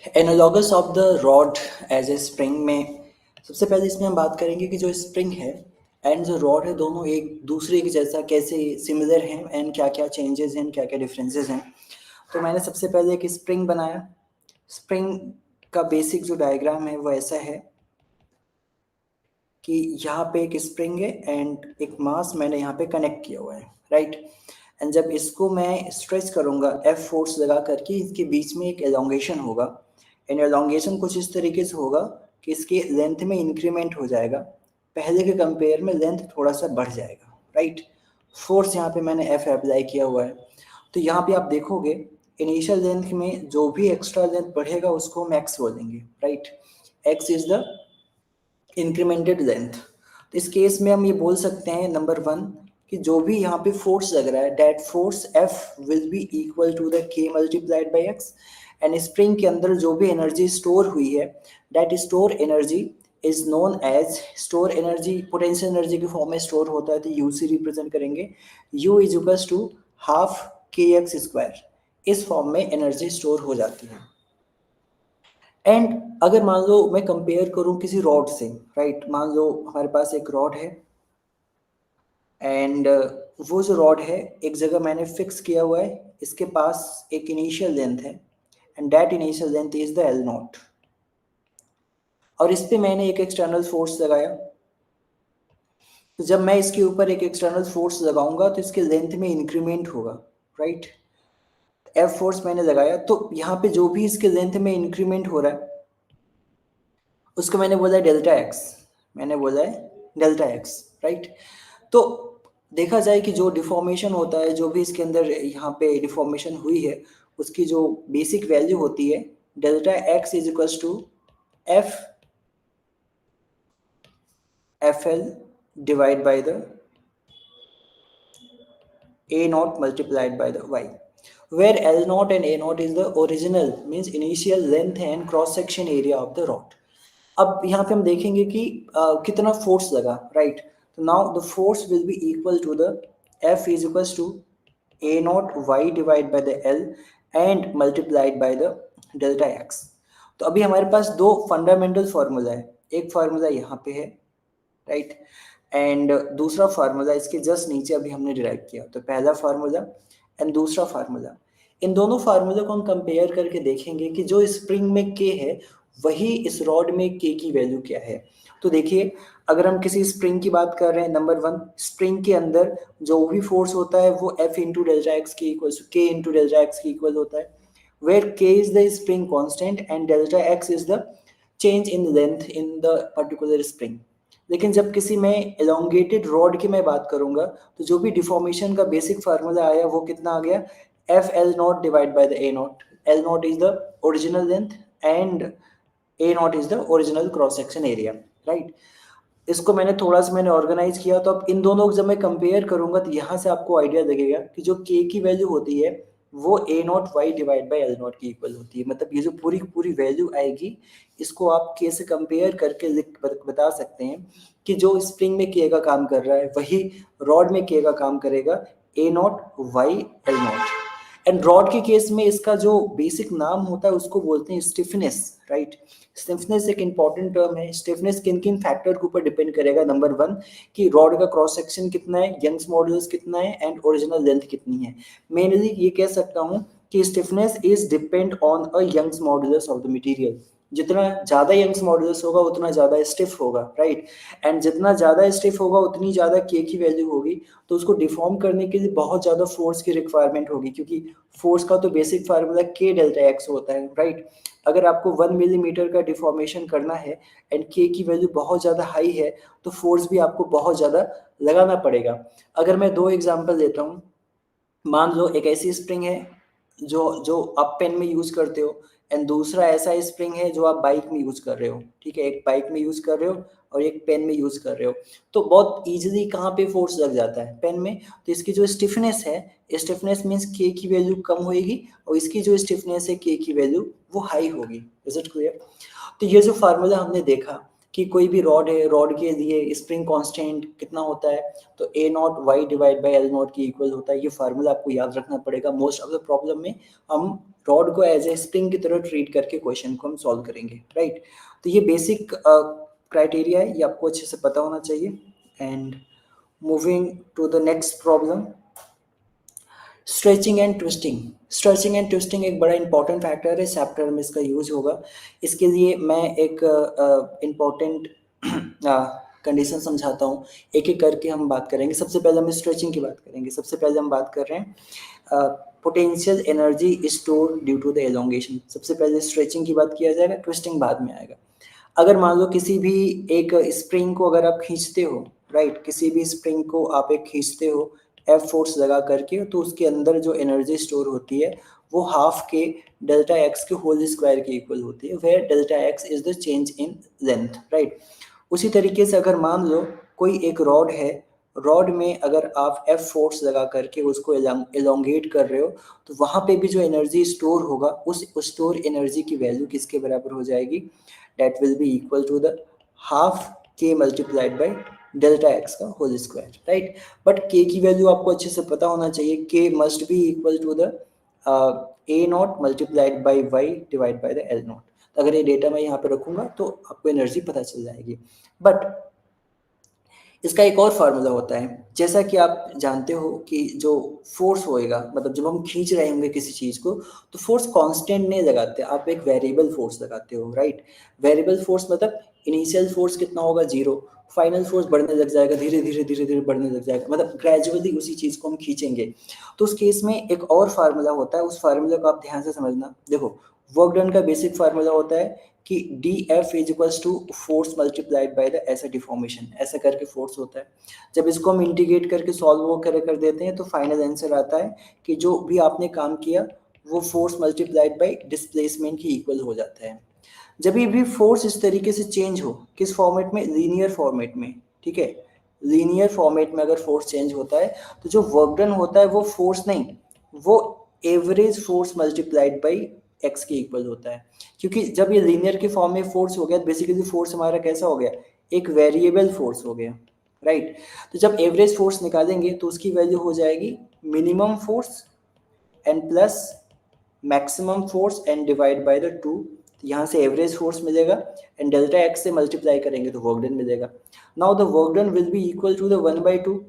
Analogous of the rod as a spring में सबसे पहले इसमें हम बात करेंगे कि जो स्प्रिंग है एंड जो रॉड है दोनों एक दूसरे के जैसा कैसे सिमिलर हैं एंड क्या क्या चेंजेस हैं क्या क्या डिफरेंसेस हैं। तो मैंने सबसे पहले एक स्प्रिंग बनाया। स्प्रिंग का बेसिक जो डायग्राम है वो ऐसा है कि यहाँ पे एक स्प्रिंग है एंड एक मास मैंने यहाँ पे कनेक्ट किया हुआ है, राइट। एंड जब इसको मैं स्ट्रेच करूँगा एफ फोर्स लगा करके इसके बीच में एक एलोंगेशन होगा एंड एलोंगेशन कुछ इस तरीके से होगा कि इसके लेंथ में इंक्रीमेंट हो जाएगा, पहले के कंपेयर में लेंथ थोड़ा सा बढ़ जाएगा, राइट। फोर्स यहाँ पे मैंने एफ अप्लाई किया हुआ है। तो यहाँ पे आप देखोगे इनिशियल लेंथ में जो भी एक्स्ट्रा लेंथ बढ़ेगा उसको हम एक्स बोलेंगे, right. X is the incremented length. तो इस केस में हम ये बोल सकते हैं नंबर वन कि जो भी यहाँ पे फोर्स लग रहा है that force F will be equal to the K multiplied by X. And spring के अंदर जो भी एनर्जी स्टोर हुई है that store energy is known as store energy. Potential energy के फॉर्म में स्टोर होता है तो यू से रिप्रेजेंट करेंगे। U is equals to half के एक्स स्क्वायर। इस फॉर्म में एनर्जी स्टोर हो जाती है। एंड अगर मान लो मैं कंपेयर करूं किसी रॉड से, राइट। मान लो हमारे पास एक रॉड है एंड वो जो रॉड है एक जगह मैंने फिक्स किया हुआ है, इसके पास एक इनिशियल लेंथ है and that initial length is the L not. और इस पे मैंने एक एक्सटर्नल फोर्स लगाया। तो जब मैं इसके ऊपर एक एक्सटर्नल फोर्स लगाऊंगा तो इसके लेंथ में इंक्रीमेंट होगा, राइट। एफ फोर्स मैंने लगाया तो यहाँ पे जो भी इसके लेंथ में इंक्रीमेंट हो रहा है उसको मैंने बोला है डेल्टा एक्स। मैंने बोला है डेल्टा एक्स, राइट। तो देखा जाए कि जो डिफॉर्मेशन होता है जो भी इसके अंदर यहाँ पे डिफॉर्मेशन हुई है उसकी जो बेसिक वैल्यू होती है delta x is equals to F F L divide by the a naught multiplied by the y, where L naught and A naught is the original means initial length and cross section area of the rod. अब यहाँ पे हम देखेंगे कि कितना force लगा, right. तो now the force will be equal to the F is equals to A naught y divide by the L and multiplied by the delta x. तो अभी हमारे पास दो फंडामेंटल फार्मूला है, एक फार्मूला यहाँ पे है, राइट। एंड दूसरा फार्मूला इसके जस्ट नीचे अभी हमने डिराइव किया। तो पहला फार्मूला एंड दूसरा फार्मूला, इन दोनों फार्मूला को हम कंपेयर करके देखेंगे कि जो स्प्रिंग में के है वही इस रॉड में के की वैल्यू क्या है। तो देखिए अगर हम किसी स्प्रिंग की बात कर रहे हैं, नंबर वन स्प्रिंग के अंदर जो भी फोर्स होता है वो एफ इंटू डेल्टा एक्स के इक्वल के इंटू डेल्टा एक्स के इक्वल होता है, वेयर के is the spring constant and delta x is the change in length in the particular spring. लेकिन जब किसी में एलोंगेटेड रॉड की मैं बात करूंगा तो जो भी डिफॉर्मेशन का बेसिक फार्मूला आया वो कितना आ गया, F L naught divide by the A not. L not is the original length and A not is the original cross section area, right. इसको मैंने ऑर्गेनाइज किया। तो अब इन दोनों को जब मैं कंपेयर करूंगा तो यहाँ से आपको आइडिया लगेगा कि जो के की वैल्यू होती है वो A naught Y divide by L naught की इक्वल होती है। मतलब ये जो पूरी पूरी वैल्यू आएगी इसको आप के से कंपेयर करके बता सकते हैं कि जो स्प्रिंग में के का काम कर रहा है वही रॉड में के का काम करेगा, A naught Y L naught. And rod के केस में इसका जो बेसिक नाम होता है उसको बोलते हैं स्टिफनेस, राइट। स्टिफनेस एक इंपॉर्टेंट टर्म है। स्टिफनेस किन किन फैक्टर के ऊपर डिपेंड करेगा, नंबर वन कि रॉड का क्रॉस सेक्शन कितना है, यंग्स मॉडुलस कितना है एंड ओरिजिनल लेंथ कितनी है। मेनली ये कह सकता हूँ कि stiffness is depend on a Young's modulus of the material. जितना ज्यादा यंग्स मॉडुलस होगा उतना ज्यादा स्टिफ होगा, राइट। एंड जितना ज्यादा स्टिफ होगा उतनी ज्यादा के की वैल्यू होगी। तो उसको डिफॉर्म करने के लिए बहुत ज्यादा फोर्स की रिक्वायरमेंट होगी, क्योंकि फोर्स का तो बेसिक फार्मूला के डेल्टा एक्स होता है, राइट। अगर आपको 1 मिलीमीटर का डिफॉर्मेशन करना है एंड के की वैल्यू बहुत ज़्यादा हाई है तो फोर्स भी आपको बहुत ज़्यादा लगाना पड़ेगा। अगर मैं दो एग्जांपल देता हूँ, मान लो एक ऐसी स्प्रिंग है जो जो आप पेन में यूज़ करते हो एंड दूसरा ऐसा स्प्रिंग है जो आप बाइक में यूज़ कर रहे हो, ठीक है। एक बाइक में यूज़ कर रहे हो और एक पेन में यूज़ कर रहे हो। तो बहुत इजीली कहाँ पे फोर्स लग जाता है, पेन में। तो इसकी जो स्टिफनेस है, स्टिफनेस मीन्स के की वैल्यू कम होगी और इसकी जो स्टिफनेस है के की वैल्यू वो हाई होगी। Is it clear? तो ये जो फार्मूला हमने देखा कि कोई भी रॉड है, रॉड के लिए स्प्रिंग कांस्टेंट कितना होता है, तो A naught Y divide by L naught की इक्वल होता है। ये फार्मूला आपको याद रखना पड़ेगा। मोस्ट ऑफ द प्रॉब्लम में हम रॉड को एज ए स्प्रिंग की तरह ट्रीट करके क्वेश्चन को हम सॉल्व करेंगे, राइट। तो ये बेसिक क्राइटेरिया है, ये आपको अच्छे से पता होना चाहिए। And moving to the next problem, stretching and twisting. Stretching and twisting एक बड़ा इंपॉर्टेंट फैक्टर है, चैप्टर में इसका यूज होगा। इसके लिए मैं एक इम्पॉर्टेंट कंडीशन समझाता हूँ, एक एक करके हम बात करेंगे। सबसे पहले हम स्ट्रेचिंग की बात करेंगे। सबसे पहले हम बात कर रहे हैं potential energy store due to the elongation. सबसे पहले स्ट्रेचिंग की बात किया जाएगा, ट्विस्टिंग बाद में आएगा। अगर मान लो किसी भी एक स्प्रिंग को अगर आप खींचते हो, राइट, किसी भी स्प्रिंग को आप एक खींचते हो एफ फोर्स लगा करके, तो उसके अंदर जो एनर्जी स्टोर होती है वो हाफ के डेल्टा एक्स के होल स्क्वायर के इक्वल होती है, where delta x is the change in length, right. उसी तरीके से अगर मान लो कोई एक रॉड है, रॉड में अगर आप एफ फोर्स लगा करके उसको एलोंगेट कर रहे हो, तो वहां पे भी जो एनर्जी स्टोर होगा उस स्टोर एनर्जी की वैल्यू किसके बराबर हो जाएगी, that will be equal to the half k multiplied by delta x का whole square, right. But k की वैल्यू आपको अच्छे से पता होना चाहिए, k must be equal to the A naught multiplied by Y divide by the L naught. अगर ये डेटा मैं यहाँ पे रखूंगा तो आपको एनर्जी पता चल जाएगी। बट इसका एक और फार्मूला होता है, जैसा कि आप जानते हो कि जो फोर्स होएगा, मतलब जब हम खींच रहे होंगे किसी चीज को, तो फोर्स कांस्टेंट नहीं लगाते, आप एक वेरिएबल फोर्स लगाते हो, राइट। वेरिएबल फोर्स मतलब इनिशियल फोर्स कितना होगा, 0, फाइनल फोर्स बढ़ने लग जाएगा, धीरे धीरे धीरे धीरे बढ़ने लग जाएगा, मतलब ग्रेजुअली उसी चीज को हम खींचेंगे। तो उस केस में एक और फार्मूला होता है, उस फार्मूला को आप ध्यान से समझना। देखो, वर्क डन का बेसिक फार्मूला होता है कि D F is equals to force multiplied by the ऐसा डिफॉर्मेशन, ऐसा करके फोर्स होता है। जब इसको हम इंटीग्रेट करके सॉल्व कर देते हैं तो फाइनल आंसर आता है कि जो भी आपने काम किया वो फोर्स मल्टीप्लाइड बाय डिस्प्लेसमेंट की इक्वल हो जाता है। जब भी फोर्स इस तरीके से चेंज हो, किस फॉर्मेट में, लीनियर फॉर्मेट में, ठीक है, लीनियर फॉर्मेट में अगर फोर्स चेंज होता है तो जो वर्क डन होता है वो फोर्स नहीं, वो average force multiplied by x के इक्वल होता है। क्योंकि जब ये लीनियर के फॉर्म में फोर्स हो गया, बेसिकली फोर्स हमारा कैसा हो गया, एक वेरिएबल फोर्स हो गया, राइट। तो जब एवरेज फोर्स निकालेंगे तो उसकी वैल्यू हो जाएगी minimum force and plus maximum force and divide by the 2। यहाँ से एवरेज फोर्स मिलेगा एंड डेल्टा एक्स से मल्टीप्लाई करेंगे तो वर्क डन मिलेगा। Now the work done will be equal to the 1/2।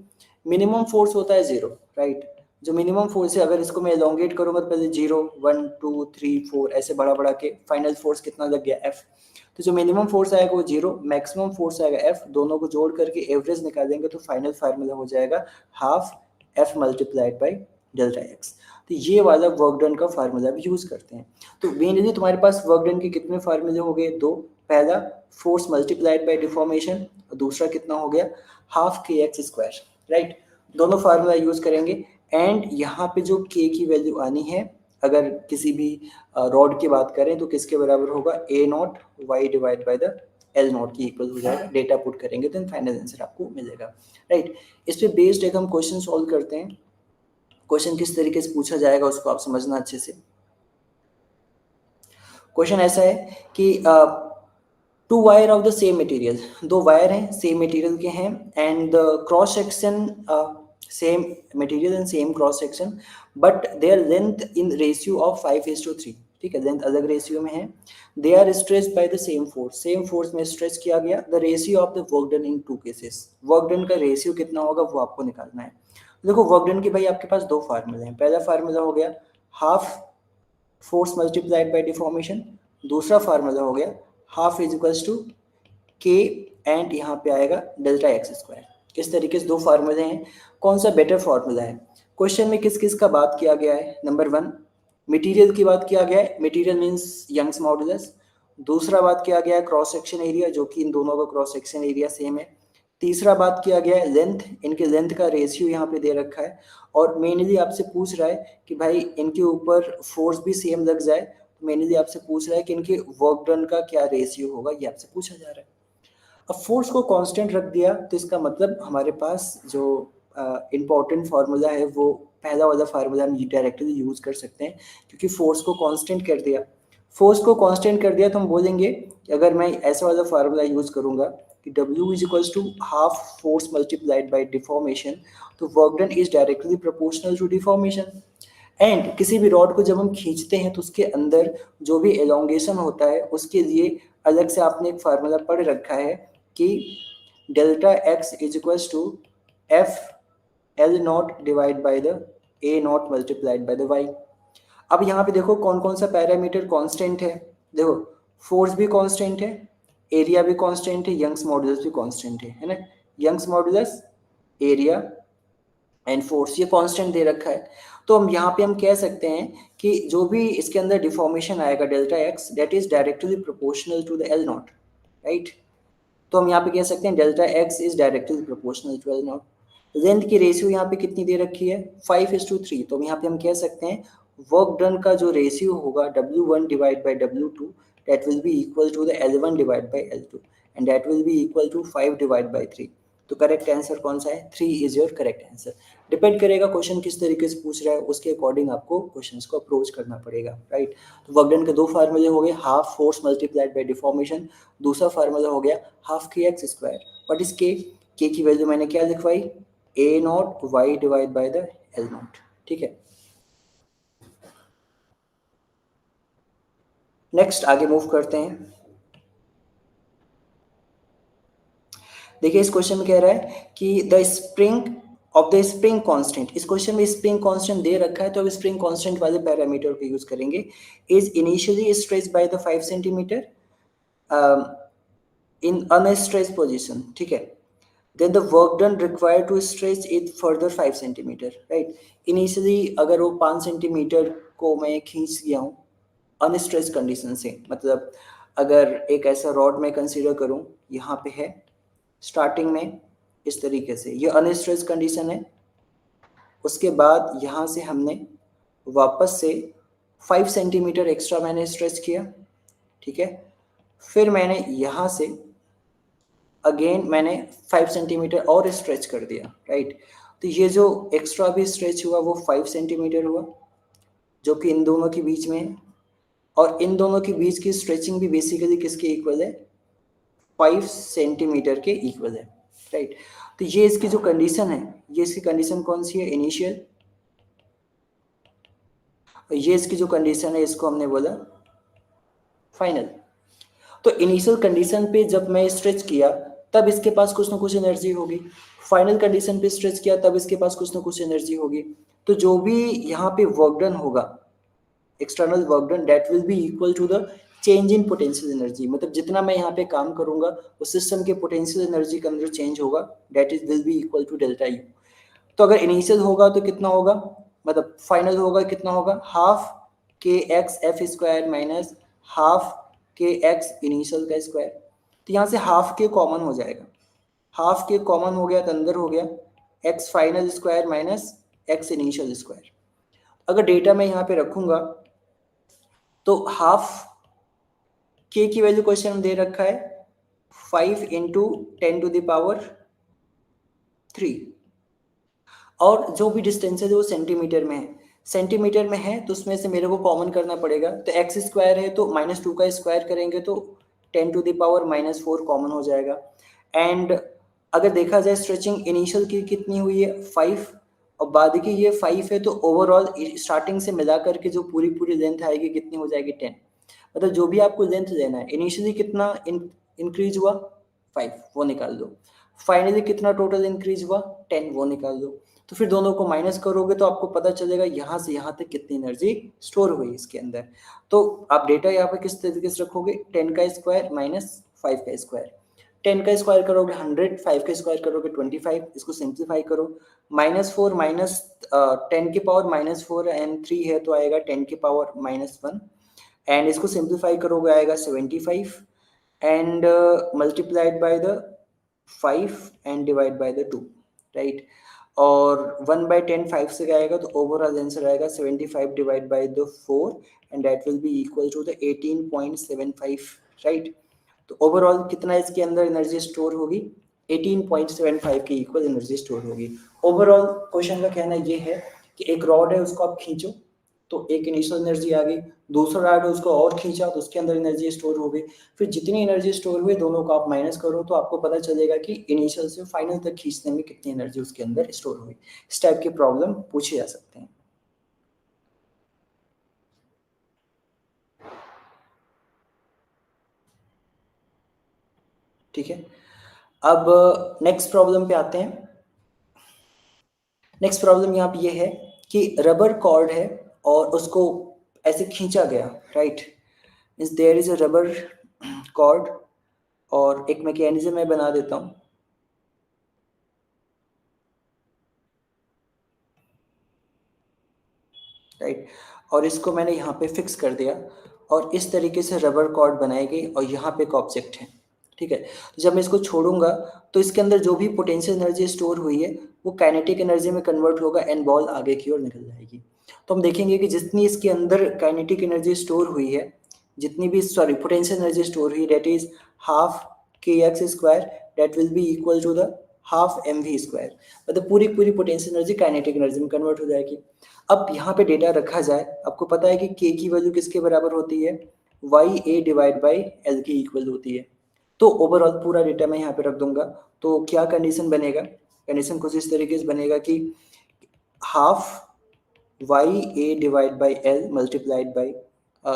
Minimum force होता है 0, राइट। जो मिनिमम फोर्स है, अगर इसको मैं एलोंगेट करूंगा तो पहले 0 1 2 3 4 ऐसे बढ़ा बढ़ा के फाइनल फोर्स कितना लग गया, F। तो जो मिनिमम फोर्स आएगा वो 0, मैक्सिमम फोर्स आएगा F, दोनों को जोड़ करके एवरेज निकालेंगे तो फाइनल फार्मूला हो जाएगा half F multiplied by delta x. तो ये वाला वर्क डन का फार्मूला भी यूज करते हैं। तो मेनली तुम्हारे पास वर्क डन के कितने फार्मूले हो गए, 2। पहला फोर्स मल्टीप्लाइड बाई डिफॉर्मेशन, और दूसरा कितना हो गया, हाफ के एक्स स्क्वायर, राइट। दोनों फार्मूला यूज करेंगे एंड यहाँ पे जो k की वैल्यू आनी है, अगर किसी भी रॉड की बात करें तो किसके बराबर होगा, A naught Y divide by the L naught की इक्वल हो जाएगा। डेटा पुट करेंगे तो फाइनल आंसर आपको मिलेगा, राइट। इस पे बेस्ड एक हम क्वेश्चन सॉल्व करते हैं। क्वेश्चन किस तरीके से पूछा जाएगा उसको आप समझना अच्छे से। क्वेश्चन ऐसा है कि two wire of the same material, दो वायर हैं सेम मटेरियल के हैं and the cross section same material and same cross section, but their length in ratio of 5:3, ठीक है, लेंथ अलग रेशियो में है। They are stretched by the same force, same force में स्ट्रेच किया गया। The ratio of the work done in 2 cases, work done का ratio कितना होगा वो आपको निकालना है। देखो वर्क डन के भाई आपके पास 2 फार्मूले हैं। पहला फार्मूला हो गया half force multiplied by deformation, दूसरा फार्मूला हो गया हाफ इज इक्वल्स टू के एंड यहाँ पे आएगा डेल्टा एक्स स्क्वायर। इस तरीके से 2 फार्मूले हैं, कौन सा बेटर फार्मूला है। क्वेश्चन में किस किस का बात किया गया है, नंबर 1 मटेरियल की बात किया गया है, मटेरियल मींस यंग्स मॉडुलस। दूसरा बात किया गया है क्रॉस सेक्शन एरिया, जो कि इन दोनों का क्रॉस सेक्शन एरिया सेम है। तीसरा बात किया गया है लेंथ, इनके लेंथ का रेशियो यहाँ पे दे रखा है। और मेनली आपसे पूछ रहा है कि भाई इनके ऊपर फोर्स भी सेम लग जाए, तो मेनली आपसे पूछ रहा है कि इनके वर्क डन का क्या रेशियो होगा, ये आपसे पूछा जा रहा है। अब फोर्स को कांस्टेंट रख दिया तो इसका मतलब हमारे पास जो इम्पोर्टेंट फार्मूला है वो पहला वाला फार्मूला हम डायरेक्टली यूज कर सकते हैं, क्योंकि फोर्स को कांस्टेंट कर दिया। फोर्स को कांस्टेंट कर दिया तो हम बोलेंगे अगर मैं ऐसा वाला फार्मूला यूज करूंगा कि W is equals to half force multiplied by deformation, तो work done is directly proportional to deformation. And किसी भी रॉड को जब हम खींचते हैं तो उसके अंदर जो भी एलोंगेशन होता है उसके लिए अलग से आपने एक फार्मूला पढ़ रखा है कि delta x is equals to F L naught divide by the A naught multiplied by the Y. अब यहाँ पे देखो कौन कौन सा पैरामीटर कांस्टेंट है। देखो फोर्स भी कांस्टेंट है, एरिया भी कांस्टेंट है, यंग्स मॉडुलस भी कांस्टेंट है ना। Young's modulus, area and force ये कांस्टेंट दे रखा है। तो हम यहाँ पे हम कह सकते हैं कि जो भी इसके अंदर डिफॉर्मेशन आएगा delta x that is directly proportional to the L naught, right. तो हम यहाँ पे कह सकते हैं delta x is directly proportional to L naught. Length की रेशियो यहाँ पे कितनी दे रखी है 5:3। तो यहाँ पे हम कह सकते हैं वर्क डन का जो रेशियो होगा W1 divide by W2 that will be equal to the L1 divide by L2 and that will be equal to 5 divide by 3। तो करेक्ट आंसर कौन सा है? 3 is your correct answer. Depend करेगा question किस तरीके से पूछ रहा है, उसके अकॉर्डिंग आपको क्वेश्चंस को अप्रोच करना पड़ेगा, राइट। तो वर्क डन के दो फार्मूले हो गए, half force multiplied by deformation, दूसरा फार्मूला हो गया हाफ के एक्स स्क्वायर। व्हाट इज के की वैल्यू मैंने क्या लिखवाई, A naught Y divide by the L naught, ठीक है। नेक्स्ट आगे मूव करते हैं। देखिए इस क्वेश्चन में कह रहा है कि the spring of the spring constant, इस क्वेश्चन में स्प्रिंग कांस्टेंट दे रखा है तो अब स्प्रिंग कांस्टेंट वाले पैरामीटर को यूज करेंगे। Is initially stretched by the 5 centimetre in unstretched position, ठीक है। then the work done required to stretch it further 5 centimetre, right. Initially अगर वो 5 सेंटीमीटर को मैं खींच गया हूँ अनस्ट्रेच कंडीशन से, मतलब अगर एक ऐसा रॉड में कंसीडर करूँ, यहाँ पे है स्टार्टिंग में इस तरीके से, ये अनस्ट्रेच कंडीशन है। उसके बाद यहाँ से हमने वापस से 5 सेंटीमीटर एक्स्ट्रा मैंने स्ट्रेच किया, ठीक है। फिर मैंने यहाँ से अगेन मैंने 5 सेंटीमीटर और स्ट्रेच कर दिया, राइट। तो ये जो एक्स्ट्रा भी स्ट्रेच हुआ वो 5 सेंटीमीटर हुआ, जो कि इन दोनों के बीच में है। और इन दोनों के बीच की स्ट्रेचिंग भी बेसिकली किसके इक्वल है, 5 सेंटीमीटर के इक्वल है, राइट। तो ये इसकी जो कंडीशन है, ये इसकी कंडीशन कौन सी है, इनिशियल। ये इसकी जो कंडीशन है इसको हमने बोला फाइनल। तो इनिशियल कंडीशन पे जब मैं स्ट्रेच किया तब इसके पास कुछ ना कुछ एनर्जी होगी, फाइनल कंडीशन पे स्ट्रेच किया तब इसके पास कुछ ना कुछ एनर्जी होगी। तो जो भी यहाँ पे वर्क डन होगा, external work done, that will be equal to the change in potential energy. मतलब जितना मैं यहाँ पे काम करूंगा उस सिस्टम के पोटेंशियल एनर्जी के अंदर चेंज होगा, that is will be equal to delta U. तो अगर इनिशियल होगा तो कितना होगा, मतलब फाइनल होगा कितना होगा, हाफ के x F square minus half के एक्स इनिशियल का स्क्वायर। तो यहाँ से हाफ के कॉमन हो जाएगा, हाफ के कॉमन हो गया तो अंदर हो गया x final square minus x initial square. अगर डेटा मैं यहाँ पे रखूंगा तो हाफ के की वैल्यू क्वेश्चन में दे रखा है 5 इंटू 10 टू द पावर 3, और जो भी डिस्टेंस है वो सेंटीमीटर में है, सेंटीमीटर में है तो उसमें से मेरे को कॉमन करना पड़ेगा। तो एक्स स्क्वायर है तो -2 का स्क्वायर करेंगे तो 10 टू द पावर -4 कॉमन हो जाएगा। एंड अगर देखा जाए स्ट्रेचिंग इनिशियल की कितनी हुई है 5, और बाद की ये 5 है, तो ओवरऑल स्टार्टिंग से मिला करके जो पूरी लेंथ आएगी कितनी हो जाएगी 10। मतलब जो भी आपको लेंथ लेना है, इनिशियली कितना इंक्रीज हुआ 5, वो निकाल दो। फाइनली कितना टोटल इंक्रीज हुआ 10, वो निकाल दो। तो फिर दोनों को माइनस करोगे तो आपको पता चलेगा यहाँ से यहाँ तक कितनी एनर्जी स्टोर हुई इसके अंदर। तो आप डेटा यहाँ पर किस तरीके से रखोगे, 10 का स्क्वायर माइनस 5 का स्क्वायर। 10 का स्क्वायर करोगे 100, 5 का स्क्वायर करोगे 25, इसको सिंप्लीफाई करो। -4 माइनस 10 की पावर -4 एंड 3 है तो आएगा 10 की पावर -1, एंड इसको सिंप्लीफाई करोगे आएगा 75 and multiplied by the 5 and divide by the 2, right. और 1/10 5 से आएगा तो ओवरऑल आंसर आएगा 75 divide by the 4 and that will be equal to the 18.75, right. तो ओवरऑल कितना इसके अंदर एनर्जी स्टोर होगी, 18.75 की इक्वल एनर्जी स्टोर होगी। ओवरऑल क्वेश्चन का कहना ये है कि एक रॉड है उसको आप खींचो, तो एक इनिशियल एनर्जी आ गई, दूसरा रॉड उसको और खींचा तो उसके अंदर एनर्जी स्टोर हो गई, फिर जितनी एनर्जी स्टोर हुई दोनों को आप माइनस करो तो आपको पता चलेगा कि इनिशियल से फाइनल तक खींचने में कितनी एनर्जी उसके अंदर स्टोर हुई। इस टाइप की प्रॉब्लम पूछे जा सकते हैं। ठीक है, अब नेक्स्ट प्रॉब्लम पे आते हैं। नेक्स्ट प्रॉब्लम यहाँ पे ये है कि रबर कॉर्ड है और उसको ऐसे खींचा गया, right, means there is a rubber cord और एक मैकेनिज्म मैं बना देता हूँ। राइट, और इसको मैंने यहाँ पे फिक्स कर दिया और इस तरीके से रबर कॉर्ड बनाई गई और यहाँ पे एक ऑब्जेक्ट है। ठीक है, तो जब मैं इसको छोड़ूंगा तो इसके अंदर जो भी पोटेंशियल एनर्जी स्टोर हुई है वो काइनेटिक एनर्जी में कन्वर्ट होगा एंड बॉल आगे की ओर निकल जाएगी। तो हम देखेंगे कि जितनी इसके अंदर काइनेटिक एनर्जी स्टोर हुई है, जितनी भी पोटेंशियल एनर्जी स्टोर हुई, डेट इज हाफ के x square, that will be equal to the half M V square, मतलब पूरी पूरी पोटेंशियल एनर्जी काइनेटिक एनर्जी में कन्वर्ट हो जाएगी। अब यहाँ पे डेटा रखा जाए, आपको पता है कि के की वैल्यू किसके बराबर होती है, Y A divide by L के इक्वल होती है। तो ओवरऑल पूरा डेटा मैं यहाँ पे रख दूंगा। तो क्या कंडीशन बनेगा, कंडीशन कुछ इस तरीके से बनेगा कि half Y A divide by L multiplied by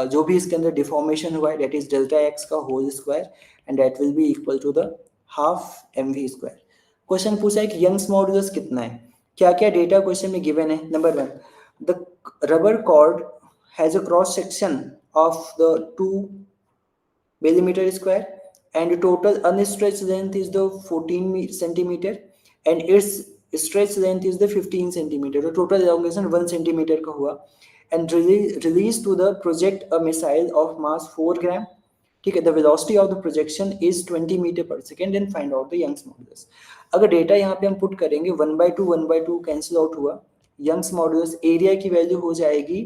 जो भी इसके अंदर डिफॉर्मेशन हुआ है डेट इज डेल्टा एक्स का whole square and that will be equal to the half M V square. Question पूछा है कि यंग्स मॉडुलस कितना है, क्या क्या डेटा क्वेश्चन में गिवन है। Number one, the rubber cord has a cross section of the 2 millimeter square and total unstretched length is the 14 centimeter and its stretched length is the 15 centimeter. तो total elongation 1 centimeter का हुआ and release to the project a missile of mass 4 gram. ठीक है, the velocity of the projection is 20 meter per second and find out the Young's modulus. अगर data यहाँ पे हम put करेंगे 1/2 कैंसिल आउट हुआ, यंग्स मॉडुलस एरिया की value हो जाएगी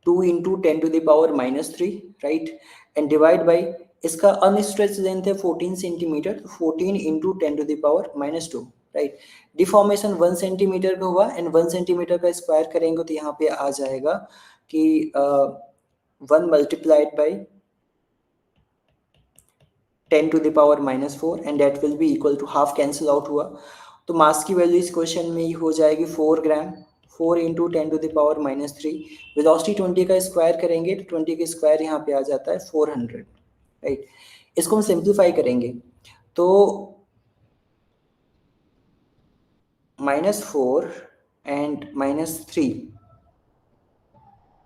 2 into 10 to the power minus 3, right, and divide by इसका अनस्ट्रेच लेंथ है 14 सेंटीमीटर, तो 14 into 10 to the power minus 2, right. Deformation 1 centimetre का हुआ एंड 1 सेंटीमीटर का स्क्वायर करेंगे तो यहाँ पे आ जाएगा कि 1 multiplied by 10 to the power minus 4 and that will be equal to half cancel out हुआ। तो मास की वैल्यू इस क्वेश्चन में हो जाएगी 4 ग्राम, 4 into 10 to the power minus 3। Velocity 20 का स्क्वायर करेंगे तो 20 का स्क्वायर यहाँ पे आ जाता है 400, राइट। इसको हम सिंप्लीफाई करेंगे तो -4 एंड -3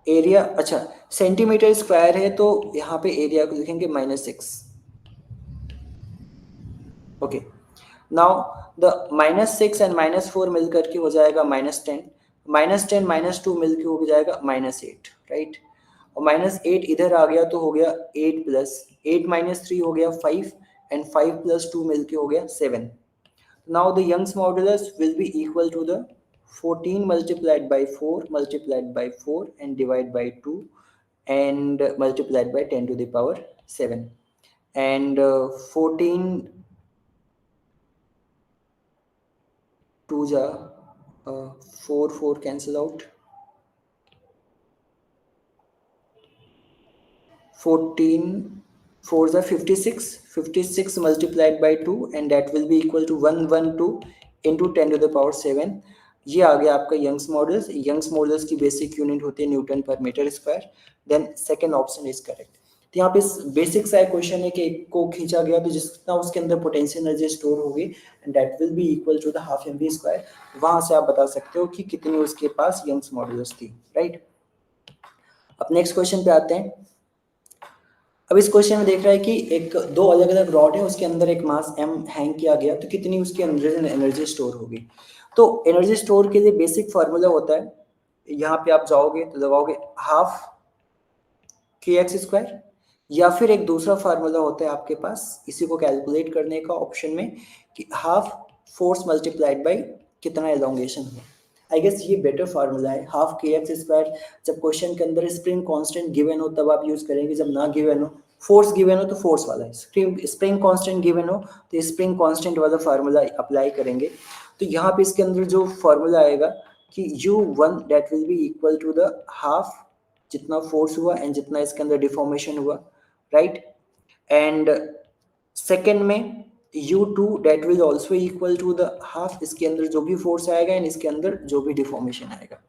एरिया, अच्छा सेंटीमीटर स्क्वायर है तो यहाँ पे एरिया को लिखेंगे -6। ओके, नाउ द -6 एंड -4 मिलकर के हो जाएगा -10, -10 -2 मिलकर हो जाएगा -8, राइट, और -8 इधर आ गया तो हो गया 8 प्लस 8 -3 हो गया 5 एंड 5 + 2 मिलकर हो गया 7। Now the Young's modulus will be equal to the 14 multiplied by 4 multiplied by 4 and divide by 2 and multiplied by 10 to the power 7 and 14 2 जा 4 cancel out, 14 4 जा 56 multiplied by 2 and that will be equal to 112 into 10 to the power 7। ये आ गया आपका Young's modulus. Young's modulus की basic unit होती है newton पर metre square. Then second option is correct. तो यहाँ पे बेसिक सा क्वेश्चन है कि एक को खींचा गया तो जितना उसके अंदर पोटेंशियल एनर्जी स्टोर होगी and that will be equal to the half M V square. वहां से आप बता सकते हो कि कितनी उसके पास यंग्स मॉडुलस थी, राइट। अब नेक्स्ट क्वेश्चन पे आते हैं। अब इस क्वेश्चन में देख रहा है कि एक दो अलग अलग रॉड है, उसके अंदर एक मास m हैंग किया गया तो कितनी उसके अंदर एनर्जी स्टोर होगी। तो एनर्जी स्टोर के लिए बेसिक फार्मूला होता है, यहाँ पे आप जाओगे तो लगाओगे हाफ के एक्स स्क्वायर, या फिर एक दूसरा फार्मूला होता है आपके पास इसी को कैलकुलेट करने का ऑप्शन में कि हाफ फोर्स मल्टीप्लाइड बाई कितना एलोंगेशन है। आई गेस ये बेटर फार्मूला है हाफ के एक्स स्क्वायर। जब क्वेश्चन के अंदर स्प्रिंग कांस्टेंट गिवन हो तब आप यूज करेंगे, जब ना गिवन हो फोर्स गिवन हो तो फोर्स वाला है, स्प्रिंग कांस्टेंट गिवन हो तो स्प्रिंग कांस्टेंट वाला फार्मूला अप्लाई करेंगे। तो यहाँ पे इसके अंदर जो फार्मूला आएगा कि U1 that will be equal to the half जितना फोर्स हुआ एंड जितना इसके अंदर डिफॉर्मेशन हुआ, राइट। एंड सेकेंड में U2 that will also equal to the half, इसके अंदर जो भी फोर्स आएगा एंड इसके अंदर जो भी डिफॉर्मेशन आएगा,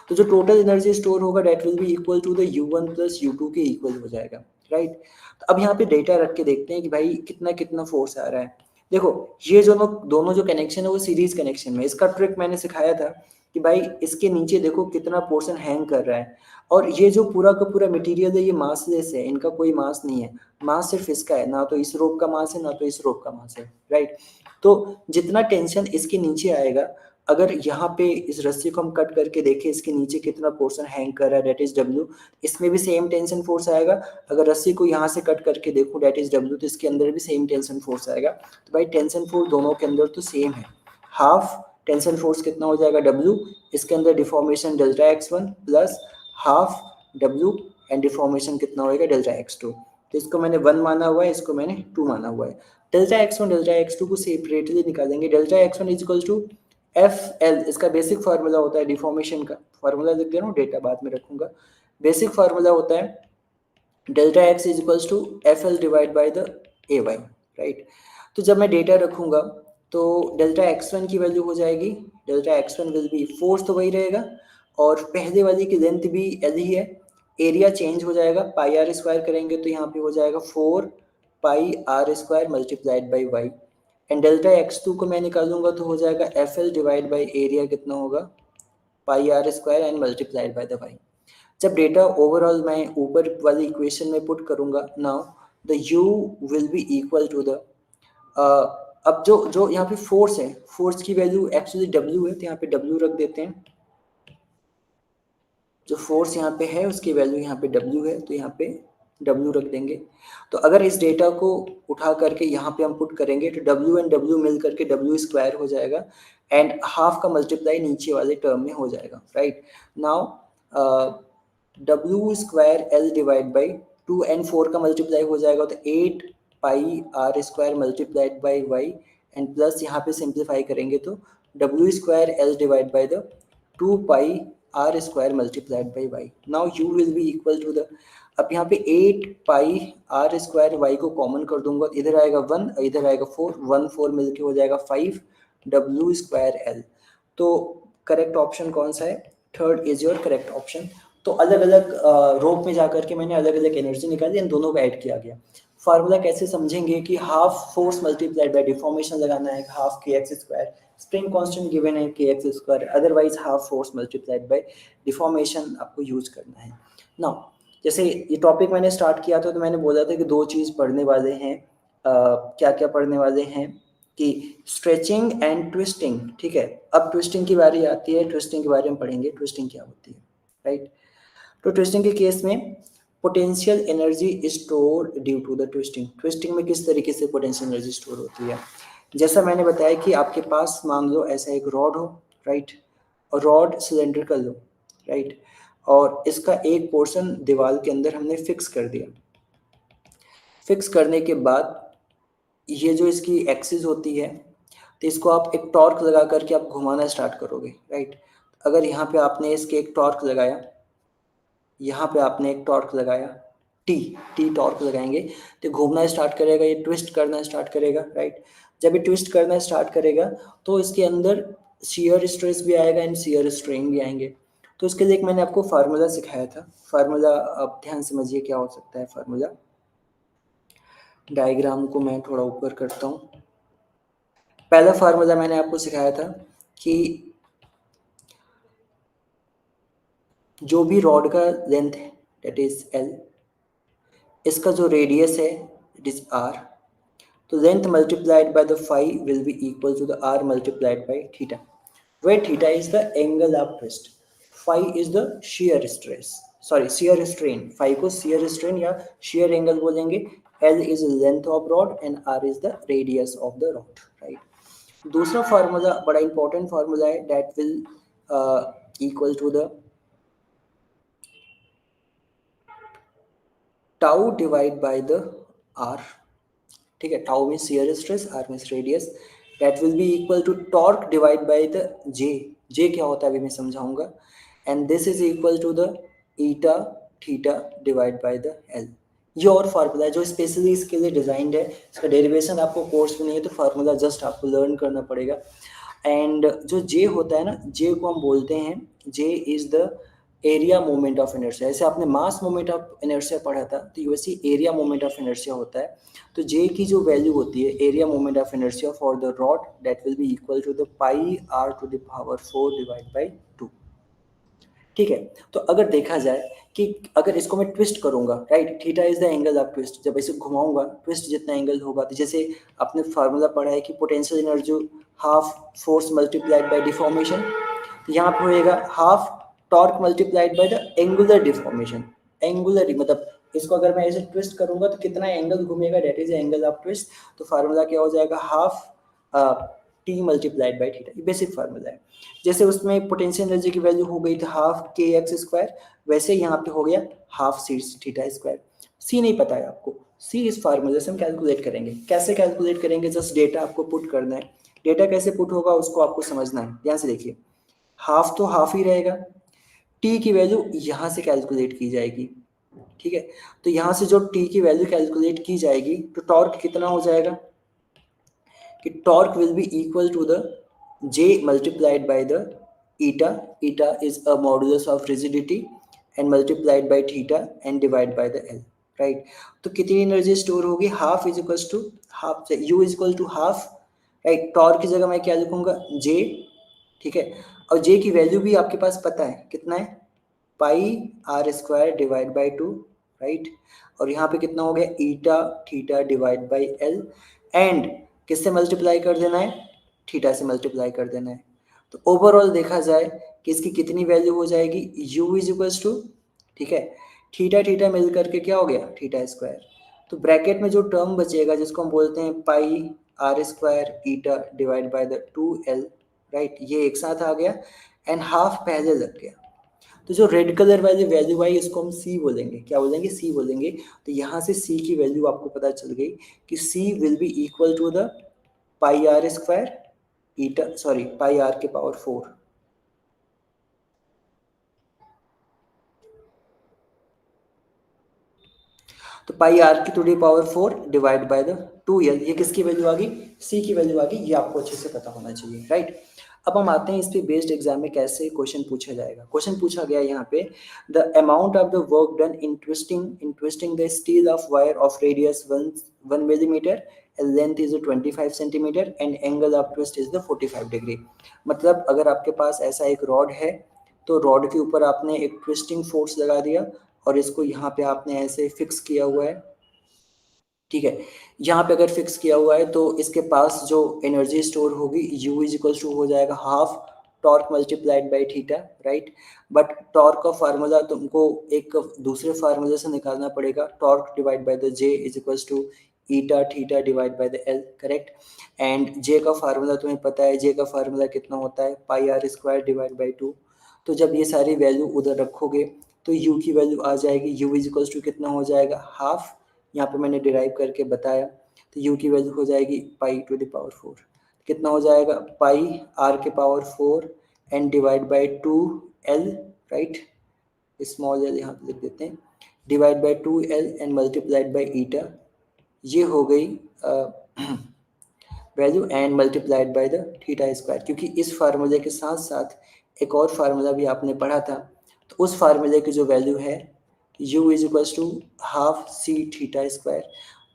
तो जो टोटल एनर्जी स्टोर होगा that will be equal to the U1 plus U2 के इक्वल हो जाएगा, राइट। तो अब यहाँ पे डेटा रख के देखते हैं कि भाई कितना कितना फोर्स आ रहा है। देखो ये दोनों जो कनेक्शन है वो सीरीज कनेक्शन में, इसका ट्रिक मैंने सिखाया था कि भाई इसके नीचे देखो कितना पोर्शन हैंग कर रहा है, और ये जो पूरा का पूरा मटेरियल है ये मासलेस है, इनका कोई मास नहीं है, मास सिर्फ इसका है, ना तो इस रोप का मास है ना तो इस रोप का मास है, राइट। तो जितना टेंशन इसके नीचे आएगा, अगर यहाँ पे इस रस्सी को हम कट करके देखें इसके नीचे कितना पोर्शन हैंग कर रहा है दैट इज डब्ल्यू, इसमें भी सेम टेंशन फोर्स आएगा। अगर रस्सी को यहाँ से कट करके देखो दैट इज डब्ल्यू, तो इसके अंदर भी सेम टेंशन फोर्स आएगा। तो भाई टेंशन फोर्स दोनों के अंदर तो सेम है, हाफ टेंशन फोर्स कितना हो जाएगा डब्ल्यू, इसके अंदर deformation delta x1 plus half W and deformation कितना होगा डेल्टा x2। तो इसको मैंने 1 माना हुआ है, इसको मैंने 2 माना हुआ है। डेल्टा x1 डेल्टा x2 को सेपरेटली निकालेंगे। Delta x1 is equal to FL, इसका बेसिक फार्मूला होता है डिफॉर्मेशन का, फार्मूला लिख दे रहा हूँ, डेटा बाद में रखूंगा। बेसिक फार्मूला होता है delta x is equal to FL divide by the AY, right. तो जब मैं डेटा रखूंगा तो डेल्टा x1 की वैल्यू हो जाएगी, delta x1 will be, force तो वही रहेगा और पहले वाली की लेंथ भी L ही है, एरिया चेंज हो जाएगा, पाई आर स्क्वायर करेंगे तो यहाँ पे हो जाएगा 4 pi are square multiplied by Y, and delta x2 को मैं निकालूंगा तो हो जाएगा FL डिवाइड बाई एरिया कितना होगा pi are square and multiplied by the Y. जब डेटा ओवरऑल मैं ऊपर वाली इक्वेशन में पुट करूंगा, now the U will be equal to the, अब जो जो यहाँ पे फोर्स है, फोर्स की वैल्यू एक्चुअली W है, तो यहाँ पे W रख देते हैं। जो फोर्स यहाँ पे है उसकी वैल्यू यहाँ पे W है, तो यहाँ पे W रख देंगे। तो अगर इस डेटा को उठा करके यहाँ पे हम पुट करेंगे तो W एंड W मिल करके W स्क्वायर हो जाएगा एंड हाफ का मल्टीप्लाई नीचे वाले टर्म में हो जाएगा, right. Now W square L divide by 2 and 4 का मल्टीप्लाई हो जाएगा तो 8 pi are square multiplied by Y and plus यहाँ पे सिंप्लीफाई करेंगे तो W square L divide by the 2 pi are square multiplied by Y. Now U will be equal to the, अब यहाँ पे 8 पाई आर स्क्वायर वाई को common कर दूंगा, इधर आएगा 1 इधर आएगा 4, 1 4 मिलके हो जाएगा 5 W स्क्वायर L। तो करेक्ट ऑप्शन कौन सा है, third is your correct option. तो अलग अलग रोप में जाकर के मैंने अलग अलग एनर्जी निकाली एंड दोनों को ऐड किया गया। फार्मूला कैसे समझेंगे कि half force multiplied by deformation लगाना है, हाफ के x square, spring constant given है के x square, otherwise half force multiplied by deformation आपको यूज करना है। नाउ जैसे ये टॉपिक मैंने स्टार्ट किया था तो मैंने बोला था कि दो चीज पढ़ने वाले हैं, क्या क्या पढ़ने वाले हैं कि स्ट्रेचिंग एंड ट्विस्टिंग, ठीक है। अब ट्विस्टिंग की बारी आती है, ट्विस्टिंग के बारे में पढ़ेंगे, ट्विस्टिंग क्या होती है, राइट। तो ट्विस्टिंग के केस में potential energy store due to the twisting, twisting में किस तरीके से पोटेंशियल एनर्जी स्टोर होती है। जैसा मैंने बताया कि आपके पास मान लो ऐसा एक रॉड हो, राइट, और रॉड सिलेंड्रिकल हो, राइट, और इसका एक पोर्शन दीवार के अंदर हमने फिक्स कर दिया। फिक्स करने के बाद ये जो इसकी एक्सिस होती है तो इसको आप एक टॉर्क लगा करके आप घुमाना स्टार्ट करोगे, राइट। अगर यहाँ पे आपने इसके एक टॉर्क लगाया, यहाँ पे आपने एक टॉर्क लगाया, टी टॉर्क लगाएंगे तो घूमना स्टार्ट करेगा, ये ट्विस्ट करना स्टार्ट करेगा, राइट। जब ये ट्विस्ट करना स्टार्ट करेगा तो इसके अंदर शियर स्ट्रेस भी आएगा एंड शियर स्ट्रेन भी आएंगे। तो इसके लिए मैंने आपको फार्मूला सिखाया था, फार्मूला आप ध्यान समझिए क्या हो सकता है फार्मूला। डायग्राम को मैं थोड़ा ऊपर करता हूँ। पहला फार्मूला मैंने आपको सिखाया था कि जो भी रॉड का लेंथ है दैट इज L, इसका जो रेडियस है इट इज R, तो length multiplied by the phi will be equal to the R multiplied by theta, where theta is the angle of twist, phi is the shear stress, sorry shear strain, phi को shear strain या shear angle बोलेंगे, L is length of rod and R is the radius of the rod, right। दूसरा formula बड़ा important formula है, that will equal to the tau divide by the R, ठीक है। Tau means shear stress, R means radius, that will be equal to torque divide by the J, J क्या होता है अभी मैं समझाऊंगा, and this is equal to the eta theta divide by the L. ये और फार्मूला है जो स्पेशली इसके लिए डिजाइंड है, इसका डेरिवेशन आपको कोर्स में नहीं है, तो फार्मूला जस्ट आपको लर्न करना पड़ेगा। एंड जो जे होता है ना, जे को हम बोलते हैं, J is the area moment of inertia. ऐसे आपने मास मोमेंट ऑफ इनर्शिया पढ़ा था, तो वैसे एरिया मोमेंट ऑफ इनर्शिया होता है। तो जे की जो वैल्यू होती है area moment of inertia for the rod, that will be equal to the pi R to the power 4 divide by 2। ठीक है, तो अगर देखा जाए कि अगर इसको मैं ट्विस्ट करूंगा, right, theta is the angle of twist, जब इसे घुमाऊंगा ट्विस्ट जितना एंगल होगा, तो जैसे आपने फार्मूला पढ़ा है कि potential energy half force multiplied by deformation, तो यहाँ पे होएगा half torque multiplied by the angular deformation. Angular मतलब इसको अगर मैं ऐसे ट्विस्ट करूंगा तो कितना एंगल घूमेगा, that is angle of twist. तो फार्मूला क्या हो जाएगा, half T multiplied by theta, ये बेसिक फार्मूला है। जैसे उसमें पोटेंशियल एनर्जी की वैल्यू हो गई थी हाफ के एक्स स्क्वायर, वैसे यहाँ पे हो गया हाफ सी थीटा स्क्वायर। सी नहीं पता है आपको, सी इस फार्मूले से हम कैलकुलेट करेंगे। कैसे कैलकुलेट करेंगे, जस्ट डेटा आपको पुट करना है। डेटा कैसे पुट होगा उसको आपको समझना है, ध्यान से देखिए। हाफ तो हाफ ही रहेगा, टी की वैल्यू यहाँ से कैलकुलेट की जाएगी, ठीक है। तो यहाँ से जो टी की वैल्यू कैलकुलेट की जाएगी, तो टॉर्क कितना हो जाएगा कि torque will be equal to the J multiplied by the eta. Eta is a modulus of rigidity and multiplied by theta and divided by the L, right? तो कितनी एनर्जी स्टोर होगी, half is equal to half, U is equal to half, right. Torque की जगह मैं क्या लिखूंगा, J, ठीक है। और J की वैल्यू भी आपके पास पता है कितना है, pi are square divide by 2, right. और यहाँ पे कितना हो गया, eta theta divide by L, and किससे मल्टीप्लाई कर देना है, थीटा से मल्टीप्लाई कर देना है। तो ओवरऑल देखा जाए कि इसकी कितनी वैल्यू हो जाएगी, u इज इक्वल टू, ठीक है, थीटा थीटा मिल करके क्या हो गया, थीटा स्क्वायर। तो ब्रैकेट में जो टर्म बचेगा जिसको हम बोलते हैं pi are square eta divide by the 2l, right, ये एक साथ आ गया एंड हाफ पहले लग गया। तो जो रेड कलर वाली वैल्यू आई इसको हम सी बोलेंगे, क्या बोलेंगे, सी बोलेंगे। तो यहाँ से सी की वैल्यू आपको पता चल गई कि C will be equal to the pi are square eta, sorry, pi R के पावर 4। तो पाई आर की to the power 4 divide by the 2l, ये किसकी वैल्यू आ गई, सी की वैल्यू आ गई। ये आपको अच्छे से पता होना चाहिए, राइट। अब हम आते हैं इस पे बेस्ड एग्जाम में कैसे क्वेश्चन पूछा जाएगा। क्वेश्चन पूछा गया यहाँ पे, the amount of the work done in twisting the steel of wire of radius 1 millimetre, length is 25 centimetre and angle of twist is the 45 degree. मतलब अगर आपके पास ऐसा एक रॉड है, तो रॉड के ऊपर आपने एक ट्विस्टिंग फोर्स लगा दिया और इसको यहाँ पे आपने ऐसे फिक्स किया हुआ है, ठीक है। यहाँ पे अगर फिक्स किया हुआ है तो इसके पास जो एनर्जी स्टोर होगी U इज इक्वल टू हो जाएगा half torque multiplied by theta, right. But torque का फार्मूला तुमको एक दूसरे फार्मूले से निकालना पड़ेगा, torque divide by the J is equal to eta theta divide by the L, correct. And J का फार्मूला तुम्हें पता है, J का फार्मूला कितना होता है, pi are square divide by 2। तो जब ये सारी वैल्यू उधर रखोगे तो U की वैल्यू आ जाएगी, U इज इक्वल टू कितना हो जाएगा, हाफ, यहाँ पे मैंने डिराइव करके बताया। तो U की वैल्यू हो जाएगी पाई टू द पावर 4, कितना हो जाएगा, पाई आर के power 4 and divide by 2l, right, small L यहाँ पे लिख देते हैं, divide by 2l and multiplied by eta, ये हो गई value, and multiplied by the theta square. क्योंकि इस फार्मूले के साथ साथ एक और फार्मूला भी आपने पढ़ा था, तो उस फार्मूले की जो वैल्यू है u is equal to half c theta square.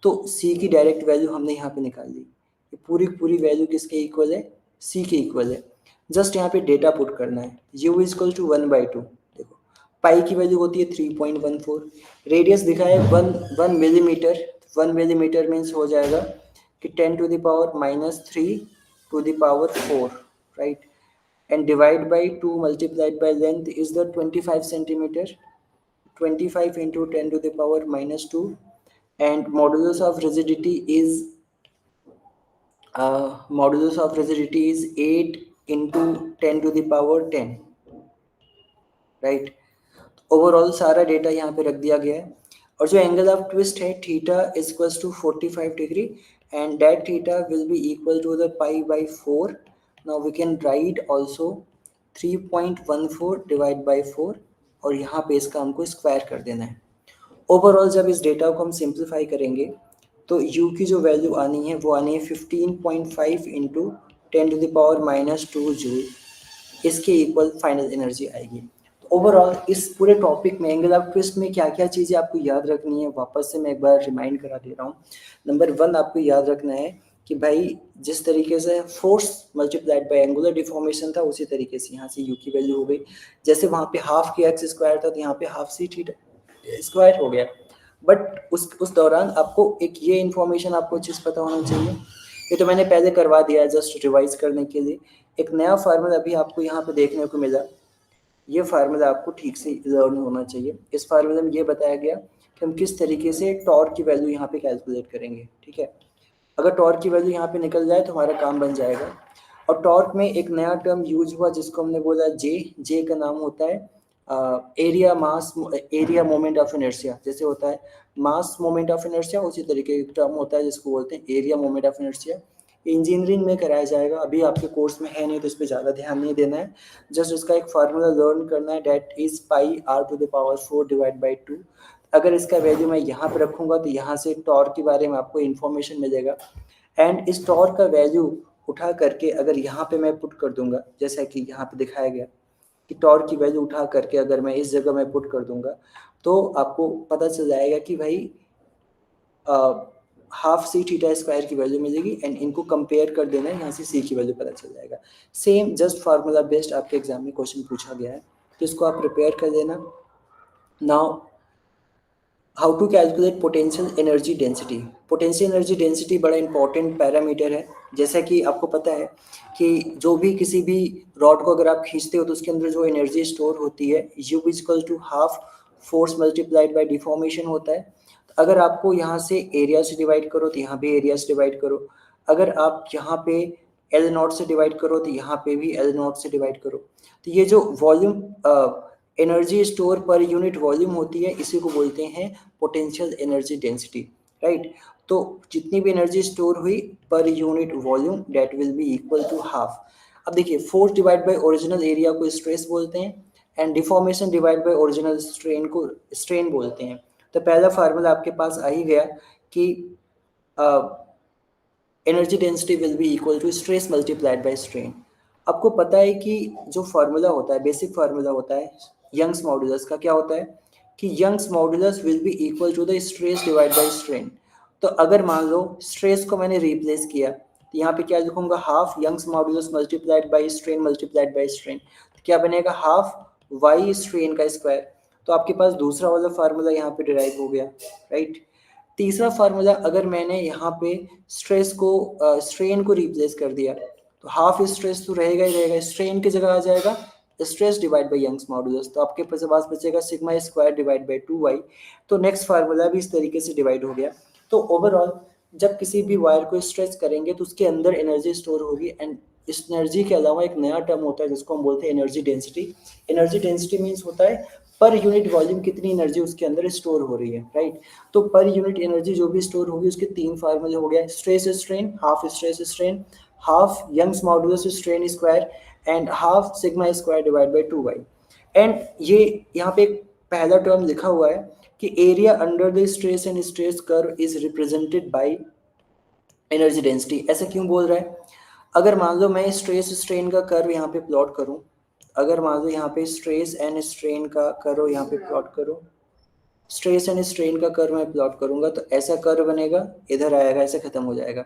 तो c की डायरेक्ट वैल्यू हमने यहाँ पे निकाल ली, ये पूरी वैल्यू किसके इक्वल है, c के इक्वल है। जस्ट यहाँ पे डेटा पुट करना है, u इज इक्वल टू 1/2। देखो पाई की वैल्यू होती है 3.14, रेडियस दिखा है 1 मिलीमीटर, 1 मिलीमीटर मीन्स हो जाएगा कि 10 to the power minus 3 to the power 4, right, and divide by 2 multiplied by length is the 25 centimeter, 25 into 10 to the power minus 2, and modulus of rigidity is 8 into 10 to the power 10, right। Overall सारा data यहाँ पे रख दिया गया है। और जो angle of twist है theta is equal to 45 degree and that theta will be equal to the pi by 4। Now we can write also 3.14 divide by 4 और यहाँ पे इसका हमको स्क्वायर कर देना है। ओवरऑल जब इस डेटा को हम सिंप्लीफाई करेंगे तो u की जो वैल्यू आनी है वो आनी है 15.5 इंटू 10⁻⁻2 जूल, इसके इक्वल फाइनल एनर्जी आएगी। तो ओवरऑल इस पूरे टॉपिक में एंगल ऑफ ट्विस्ट में क्या क्या चीज़ें आपको याद रखनी है, वापस से मैं एक बार रिमाइंड करा दे रहा हूँ। नंबर 1 आपको याद रखना है कि भाई जिस तरीके से force multiplied bye angular deformation था उसी तरीके से यहाँ से u की वैल्यू हो गई। जैसे वहाँ पे हाफ के एक्स स्क्वायर था तो यहाँ पे हाफ सी थीटा स्क्वायर हो गया। बट उस दौरान आपको एक ये इन्फॉर्मेशन आपको चीज़ पता होना चाहिए, ये तो मैंने पहले करवा दिया है जस्ट रिवाइज करने के लिए। एक नया फार्मूला अभी आपको यहाँ पे देखने को मिला, ये फार्मूला आपको ठीक से लर्न होना चाहिए। इस फार्मूले में ये बताया गया कि हम किस तरीके से टॉर्क की वैल्यू यहाँ पे कैलकुलेट करेंगे। ठीक है, अगर टॉर्क की वैल्यू यहाँ पे निकल जाए तो हमारा काम बन जाएगा। और टॉर्क में एक नया टर्म यूज हुआ जिसको हमने बोला जे का नाम होता है area mass area moment of inertia. जैसे होता है मास मोमेंट ऑफ इनर्शिया, उसी तरीके का टर्म होता है जिसको बोलते हैं area moment of inertia. Engineering में कराया जाएगा, अभी आपके कोर्स में है नहीं तो इस पर ज़्यादा ध्यान नहीं देना है, जस्ट इसका एक फार्मूला लर्न करना है, that is pi r⁴ divide by 2। अगर इसका वैल्यू मैं यहाँ पे रखूँगा तो यहाँ से टॉर्क के बारे में आपको इन्फॉर्मेशन मिलेगा। एंड इस टॉर्क का वैल्यू उठा करके अगर यहाँ पे मैं पुट कर दूंगा, जैसा कि यहाँ पे दिखाया गया कि टॉर्क की वैल्यू उठा करके अगर मैं इस जगह में पुट कर दूंगा तो आपको पता चल जाएगा कि भाई हाफ सी थीटा स्क्वायर की वैल्यू मिलेगी। एंड इनको कंपेयर कर देना है, यहाँ से सी की वैल्यू पता चल जाएगा। सेम जस्ट फार्मूला बेस्ड आपके एग्जाम में क्वेश्चन पूछा गया है, तो इसको आप प्रिपेयर कर देना। Now how to calculate potential energy density. Potential energy density बड़ा इंपॉर्टेंट पैरामीटर है। जैसा कि आपको पता है कि जो भी किसी भी रॉड को अगर आप खींचते हो तो उसके अंदर जो एनर्जी स्टोर होती है U equal to half force multiplied by deformation होता है। अगर आपको यहाँ से एरिया से डिवाइड करो तो यहाँ पे एरिया से डिवाइड करो, अगर आप यहाँ पे L0 से डिवाइड करो तो यहाँ पे भी L0 से डिवाइड करो। तो ये जो वॉल्यूम एनर्जी स्टोर पर यूनिट वॉल्यूम होती है इसी को बोलते हैं पोटेंशियल एनर्जी डेंसिटी, राइट। तो जितनी भी एनर्जी स्टोर हुई पर unit volume that will be equal to half. अब देखिए force divide by original area को स्ट्रेस बोलते हैं and deformation divide by original strain को स्ट्रेन बोलते हैं। तो पहला फार्मूला आपके पास आ ही गया कि energy density will be equal to stress multiplied by strain. आपको पता है कि जो फार्मूला होता है, बेसिक फार्मूला होता है यंग्स मॉडुलस का, क्या होता है कि Young's modulus will be equal to the stress divide by strain. तो अगर मान लो स्ट्रेस को मैंने रिप्लेस किया तो यहाँ पे क्या लिखूंगा, half Young's modulus multiplied by strain. तो क्या बनेगा, हाफ वाई स्ट्रेन का स्क्वायर। तो आपके पास दूसरा वाला फार्मूला यहाँ पे डिराइव हो गया, राइट। तीसरा फार्मूला अगर मैंने यहाँ पे स्ट्रेस को स्ट्रेन को रिप्लेस कर दिया तो हाफ स्ट्रेस तो रहेगा ही रहेगा, स्ट्रेन की जगह आ जाएगा stress divide by Young's modulus. तो आपके पास बचेगा sigma square divide by 2y। तो नेक्स्ट फार्मूला भी इस तरीके से डिवाइड हो गया। तो ओवरऑल जब किसी भी वायर को स्ट्रेच करेंगे तो उसके अंदर एनर्जी स्टोर होगी एंड इस एनर्जी के अलावा एक नया टर्म होता है जिसको हम बोलते हैं energy density. Energy density means होता है पर यूनिट वॉल्यूम कितनी एनर्जी उसके अंदर स्टोर हो रही है, राइट। तो पर यूनिट एनर्जी जो भी स्टोर होगी उसके तीन फार्मूले हो गया, stress strain, half stress strain, half Young's modulus strain square and half sigma square divide by 2y। And ये यहाँ पे एक पहला टर्म लिखा हुआ है कि area under the stress and stress curve is represented by energy density. ऐसा क्यों बोल रहा है, अगर मान लो मैं स्ट्रेस स्ट्रेन का कर्व यहाँ पे प्लॉट करूँ, अगर मान लो यहाँ पे स्ट्रेस एंड स्ट्रेन का कर्व यहाँ पे प्लॉट करो, स्ट्रेस एंड स्ट्रेन का कर्व मैं प्लॉट करूंगा तो ऐसा कर्व बनेगा, इधर आएगा, ऐसे खत्म हो जाएगा।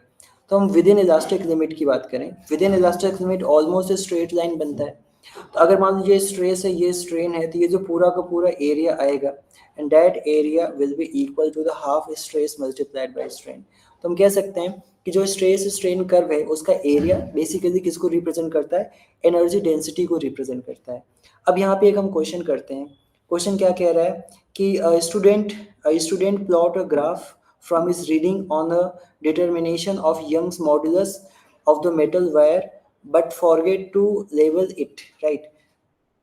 तो हम विद इन इलास्टिक लिमिट की बात करें, with in elastic limit almost straight line बनता है। तो अगर मान लो ये स्ट्रेस है ये स्ट्रेन है तो ये जो पूरा का पूरा एरिया आएगा and that area will be equal to the half stress multiplied by strain. तो हम कह सकते हैं कि जो स्ट्रेस स्ट्रेन कर्व है उसका एरिया बेसिकली किसको रिप्रेजेंट करता है, एनर्जी डेंसिटी को रिप्रेजेंट करता है। अब यहाँ पे एक हम क्वेश्चन करते हैं, क्वेश्चन क्या कह रहा है कि student plot a graph from his reading on a determination of Young's modulus of the metal wire but forget to label it, right,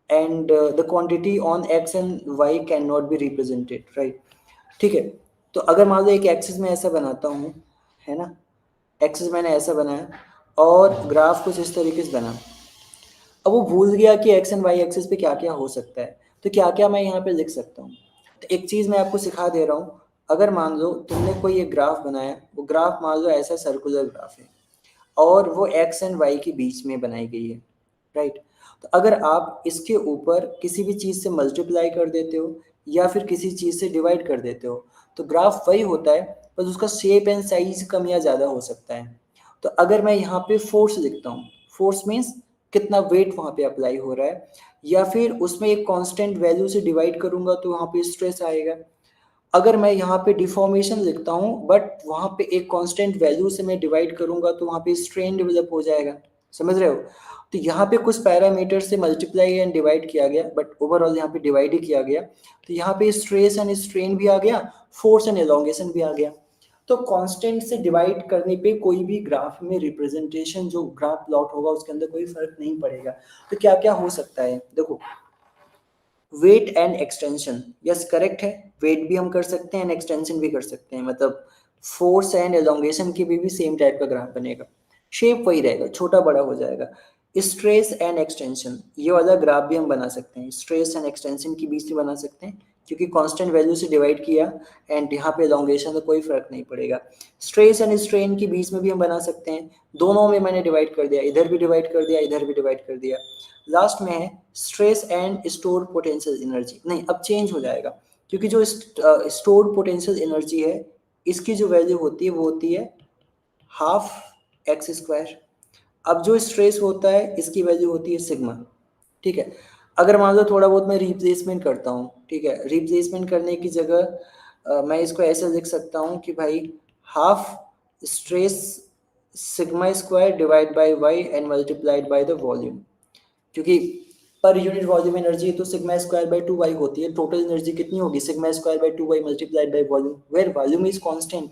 and the quantity on x and y cannot be represented, right। ठीक है, तो अगर मान लो एक axis में ऐसा बनाता हूँ, है ना, एक्सिस मैंने ऐसा बनाया और ग्राफ कुछ इस तरीके से बना, अब वो भूल गया कि एक्स एंड वाई एक्सिस पे क्या क्या हो सकता है, तो क्या क्या मैं यहाँ पे लिख सकता हूँ। तो एक चीज़ मैं आपको सिखा दे रहा हूँ, अगर मान लो तुमने कोई एक ग्राफ बनाया, वो ग्राफ मान लो ऐसा सर्कुलर ग्राफ है और वो एक्स एंड वाई के बीच में बनाई गई है, राइट। तो अगर आप इसके ऊपर किसी भी चीज़ से मल्टीप्लाई कर देते हो या फिर किसी चीज़ से डिवाइड कर देते हो, तो ग्राफ वही होता है, बस उसका शेप एंड साइज कम या ज़्यादा हो सकता है। तो अगर मैं यहाँ पे फोर्स लिखता हूँ, फोर्स मीन्स कितना वेट वहाँ पे अप्लाई हो रहा है, या फिर उसमें एक कांस्टेंट वैल्यू से डिवाइड करूंगा तो वहाँ पे स्ट्रेस आएगा। अगर मैं यहाँ पे डिफॉर्मेशन लिखता हूँ बट वहाँ पे एक कांस्टेंट वैल्यू से मैं डिवाइड करूंगा तो वहाँ पे स्ट्रेन डेवलप हो जाएगा। समझ रहे हो? तो यहाँ पे कुछ पैरामीटर से मल्टीप्लाई एंड डिवाइड किया गया, बट ओवरऑल यहाँ पे डिवाइड ही किया गया। तो यहाँ पे स्ट्रेस एंड स्ट्रेन भी आ गया, फोर्स एंड एलोंगेशन भी आ गया। तो कांस्टेंट से डिवाइड करने पे कोई भी ग्राफ में रिप्रेजेंटेशन, जो ग्राफ प्लॉट होगा उसके अंदर कोई फर्क नहीं पड़ेगा। तो क्या क्या हो सकता है देखो, weight and extension, yes correct है, वेट भी हम कर सकते हैं एंड एक्सटेंशन भी कर सकते हैं, मतलब फोर्स एंड एलोंगेशन की भी सेम टाइप का ग्राफ बनेगा, शेप वही रहेगा, छोटा बड़ा हो जाएगा। स्ट्रेस एंड एक्सटेंशन, ये वाला ग्राफ भी हम बना सकते हैं, स्ट्रेस एंड एक्सटेंशन की बीच में बना सकते हैं, क्योंकि कांस्टेंट वैल्यू से डिवाइड किया एंड यहाँ पे एलोंगेशन का कोई फर्क नहीं पड़ेगा। स्ट्रेस एंड स्ट्रेन की बीच में भी हम बना सकते हैं, दोनों में मैंने डिवाइड कर दिया, इधर भी डिवाइड कर दिया, इधर भी डिवाइड कर दिया। लास्ट में है stress and store potential energy, नहीं अब चेंज हो जाएगा, क्योंकि जो स्टोर पोटेंशियल एनर्जी है इसकी जो वैल्यू होती है वो होती है हाफ एक्स स्क्वायर। अब जो स्ट्रेस होता है इसकी वैल्यू होती है सिग्मा, ठीक है। अगर मान लो थोड़ा बहुत मैं रिप्लेसमेंट करता हूँ, ठीक है, रिप्लेसमेंट करने की जगह मैं इसको ऐसे लिख सकता हूँ कि भाई half stress sigma square divide by Y and multiplied by the volume, क्योंकि पर यूनिट वॉल्यूम एनर्जी तो सिग्मा स्क्वायर बाय 2y होती है, टोटल एनर्जी कितनी होगी sigma square by 2y multiplied by volume, where volume is constant,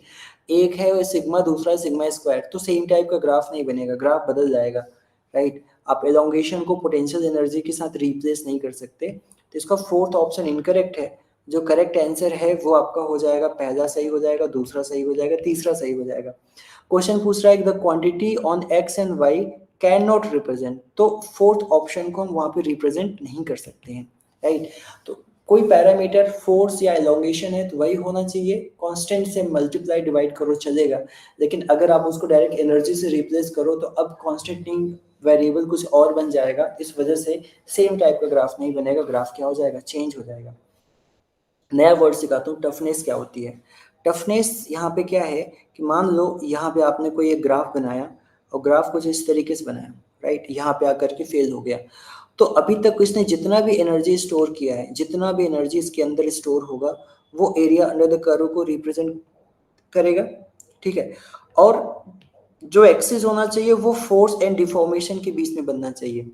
एक है sigma दूसरा है सिग्मा स्क्वायर, तो सेम टाइप का ग्राफ नहीं बनेगा, ग्राफ बदल जाएगा, राइट। आप एलोंगेशन को पोटेंशियल एनर्जी के साथ रिप्लेस नहीं कर सकते, तो इसका फोर्थ ऑप्शन इनकरेक्ट है। जो करेक्ट आंसर है वो आपका हो जाएगा, पहला सही हो जाएगा, दूसरा सही हो जाएगा, तीसरा सही हो जाएगा। क्वेश्चन पूछ रहा है the quantity on x and Y can not represent, तो फोर्थ ऑप्शन को हम वहां पे रिप्रेजेंट नहीं कर सकते हैं, राइट। तो कोई पैरामीटर फोर्स या एलोंगेशन है तो वही होना चाहिए, कांस्टेंट से मल्टीप्लाई डिवाइड करो चलेगा, लेकिन अगर आप उसको डायरेक्ट एनर्जी से रिप्लेस करो तो अब कांस्टेंट नहीं वेरिएबल कुछ और बन जाएगा, इस वजह से सेम टाइप का ग्राफ नहीं बनेगा, ग्राफ क्या हो जाएगा, चेंज हो जाएगा। नया वर्ड सिखाता हूँ, टफनेस क्या होती है। टफनेस यहाँ पे क्या है कि मान लो यहाँ पे आपने कोई एक ग्राफ बनाया और ग्राफ कुछ इस तरीके से बनाया, राइट, यहाँ पे आकर के फेल हो गया, तो अभी तक इसने जितना भी एनर्जी स्टोर किया है, जितना भी एनर्जी इसके अंदर स्टोर होगा वो एरिया अंडर द कर्व को रिप्रेजेंट करेगा, ठीक है। और जो एक्सिस होना चाहिए वो फोर्स एंड डिफॉर्मेशन के बीच में बनना चाहिए,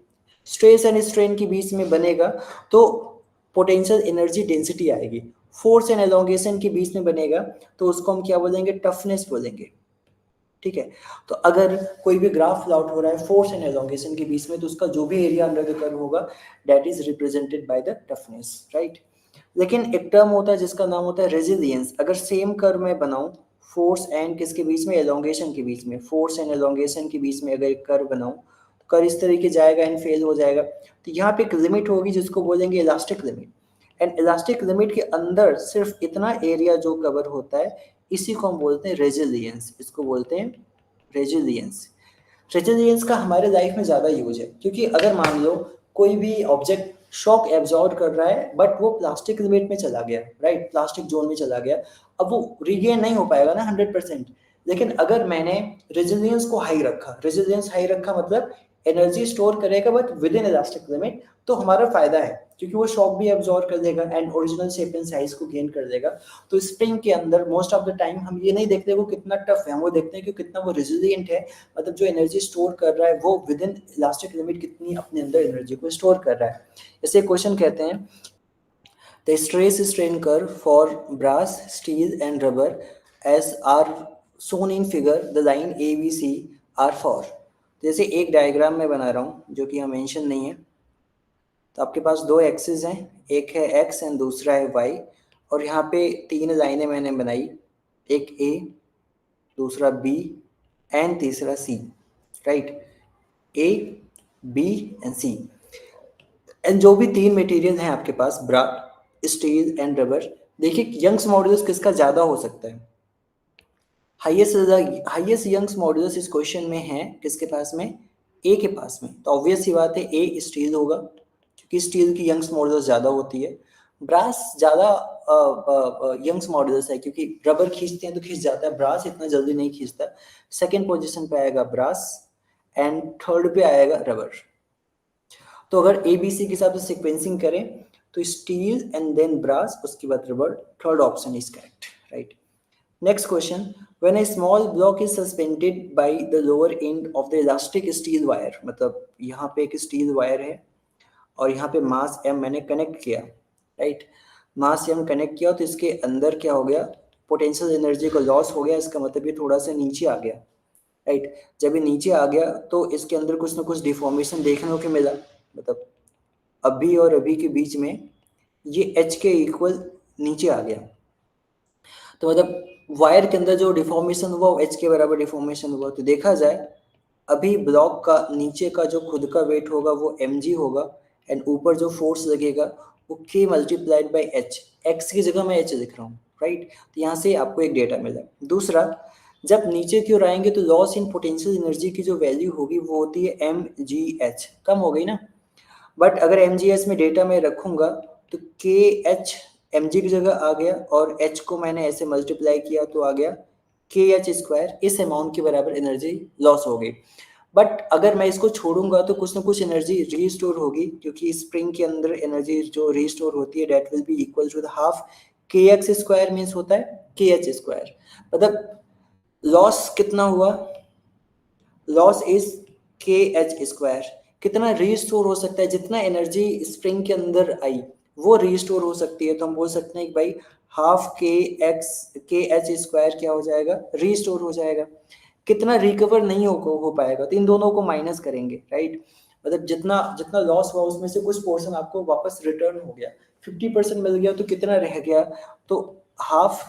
स्ट्रेस एंड स्ट्रेन के बीच में बनेगा तो पोटेंशियल एनर्जी डेंसिटी आएगी, फोर्स एंड एलोंगेशन के बीच में बनेगा तो उसको हम क्या बोलेंगे, टफनेस बोलेंगे, ठीक है। तो अगर कोई भी ग्राफ प्लॉट हो रहा है फोर्स एंड एलोंगेशन के बीच में तो उसका जो भी एरिया अंडर द कर्व होगा that is represented by the toughness, right. लेकिन एक टर्म होता है जिसका नाम होता है रेजिलियंस, अगर सेम कर्व मैं बनाऊं फोर्स एंड किसके बीच में, एलोंगेशन के बीच में, फोर्स एंड एलोंगेशन के बीच में अगर एक कर्व बनाऊं तो कर्व इस तरीके जाएगा एंड फेल हो जाएगा, तो यहाँ पे एक लिमिट होगी जिसको बोलेंगे elastic limit, and elastic limit के अंदर सिर्फ इतना एरिया जो कवर होता है इसी को हम बोलते हैं रेजिलियंस, इसको बोलते हैं रेजिलियंस। रेजिलियंस का हमारे लाइफ में ज़्यादा यूज है, क्योंकि अगर मान लो कोई भी ऑब्जेक्ट शॉक एब्जॉर्ब कर रहा है बट वो प्लास्टिक लिमिट में चला गया, राइट, प्लास्टिक जोन में चला गया, अब वो रिगेन नहीं हो पाएगा ना 100%, लेकिन अगर मैंने रेजिलियंस को हाई रखा, रेजिलियंस हाई रखा मतलब एनर्जी स्टोर करेगा but with in elastic limit, तो हमारा फायदा है क्योंकि वो शॉक भी एब्जॉर्ब कर लेगा and original shape and size को गेन कर लेगा। तो स्प्रिंग के अंदर मोस्ट ऑफ द टाइम हम ये नहीं देखते वो कितना टफ है, हम वो देखते हैं कि कितना वो रेजिलियंट है, मतलब जो एनर्जी स्टोर कर रहा है वो विद इन इलास्टिक लिमिट कितनी अपने अंदर एनर्जी को स्टोर कर रहा है। जैसे क्वेश्चन कहते हैं the stress strain curve for brass steel and rubber as are shown in figure the line a b c are for, जैसे एक डायग्राम में बना रहा हूँ जो कि यहाँ मेंशन नहीं है, तो आपके पास दो एक्सिस हैं, एक है x एंड दूसरा है y, और यहाँ पे तीन लाइनें मैंने बनाई, एक a, दूसरा b एंड तीसरा c, right, a B and C. And जो भी तीन मटेरियल हैं आपके पास, ब्रास, स्टील एंड रबर, देखिए यंग्स मॉडुलस किसका ज्यादा हो सकता है? हाईएस्ट यंग्स मॉडुलस इस क्वेश्चन में है किसके पास में? ए के पास में। तो ऑब्वियस सी बात है ए स्टील होगा, क्योंकि स्टील की यंग्स मॉडुलस ज्यादा होती है। ब्रास ज्यादा यंग्स मॉडुलस है, क्योंकि रबर खींचते हैं तो खींच जाता है, ब्रास इतना जल्दी नहीं खींचता। सेकेंड पोजिशन पे आएगा ब्रास एंड थर्ड पे आएगा रबर। तो अगर ए बी सी के हिसाब से सिक्वेंसिंग करें तो स्टील एंड देन ब्रास, उसके बाद rubber, third option is correct, right. Next question, when a small block is suspended by the lower end of the elastic steel wire, मतलब यहाँ पे एक स्टील वायर है और यहाँ पे मास m मैंने कनेक्ट किया, राइट। मास m कनेक्ट किया तो इसके अंदर क्या हो गया? पोटेंशियल एनर्जी का लॉस हो गया, इसका मतलब ये थोड़ा सा नीचे आ गया, राइट। जब ये नीचे आ गया तो इसके अंदर कुछ ना कुछ डिफॉर्मेशन देखने को मिला, मतलब अभी और अभी के बीच में ये h के इक्वल नीचे आ गया। तो मतलब वायर के अंदर जो डिफॉर्मेशन हुआ वो एच के बराबर डिफॉर्मेशन हुआ। तो देखा जाए अभी ब्लॉक का नीचे का जो खुद का वेट होगा वो mg होगा, एंड ऊपर जो फोर्स लगेगा वो k multiplied by H, x की जगह मैं एच लिख रहा हूँ, राइट। तो यहाँ से आपको एक डेटा मिला। दूसरा, जब नीचे की ओर आएंगे तो लॉस इन पोटेंशियल एनर्जी की जो वैल्यू होगी वो होती है mgh, कम हो गई ना। बट अगर mgh में डेटा में रखूंगा तो kh mg की जगह आ गया और h को मैंने ऐसे मल्टीप्लाई किया तो आ गया kh स्क्वायर, इस अमाउंट के बराबर एनर्जी लॉस हो गई। बट अगर मैं इसको छोड़ूंगा तो कुछ ना कुछ एनर्जी रीस्टोर होगी, क्योंकि स्प्रिंग के अंदर एनर्जी जो रीस्टोर होती है that will be equal to the half kx square, means होता है kh स्क्वायर। मतलब लॉस कितना हुआ? Loss is kh square. कितना रीस्टोर हो सकता है? जितना एनर्जी स्प्रिंग के अंदर आई वो रीस्टोर हो सकती है, तो हम बोल सकते हैं कि भाई हाफ के एच स्क्वायर क्या हो जाएगा? रीस्टोर हो जाएगा। कितना रिकवर नहीं हो पाएगा? तो इन दोनों को माइनस करेंगे, राइट। मतलब जितना जितना लॉस हुआ उसमें से कुछ पोर्शन आपको वापस रिटर्न हो गया, 50% मिल गया, तो कितना रह गया? तो हाफ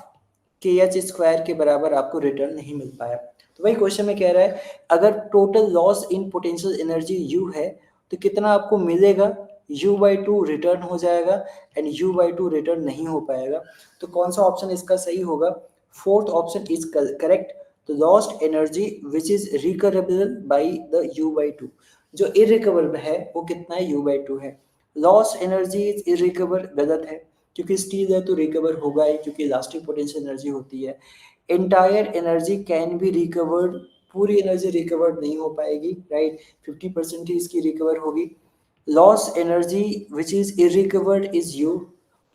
के एच स्क्वायर के बराबर आपको रिटर्न नहीं मिल पाया। तो वही क्वेश्चन में कह रहा है अगर total loss in potential energy U है तो कितना आपको मिलेगा? U/2 रिटर्न हो जाएगा एंड U/2 रिटर्न नहीं हो पाएगा। तो कौन सा ऑप्शन इसका सही होगा? Fourth option is correct. तो lost energy which is recoverable by the U/2, जो इरिकवरेबल है वो कितना है? U/2 है। लॉस्ट एनर्जी इज इरिकवर गलत है, क्योंकि स्टील है तो रिकवर होगा ही, क्योंकि इलास्टिक पोटेंशियल एनर्जी होती है। Entire energy can be recovered, पूरी एनर्जी रिकवर्ड नहीं हो पाएगी, राइट। 50% ही इसकी रिकवर होगी। Loss energy which is irrecovered is U,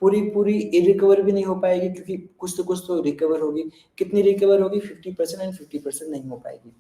पूरी पूरी इरिकवर भी नहीं हो पाएगी, क्योंकि कुछ तो रिकवर होगी। कितनी रिकवर होगी? 50% एंड 50% नहीं हो पाएगी।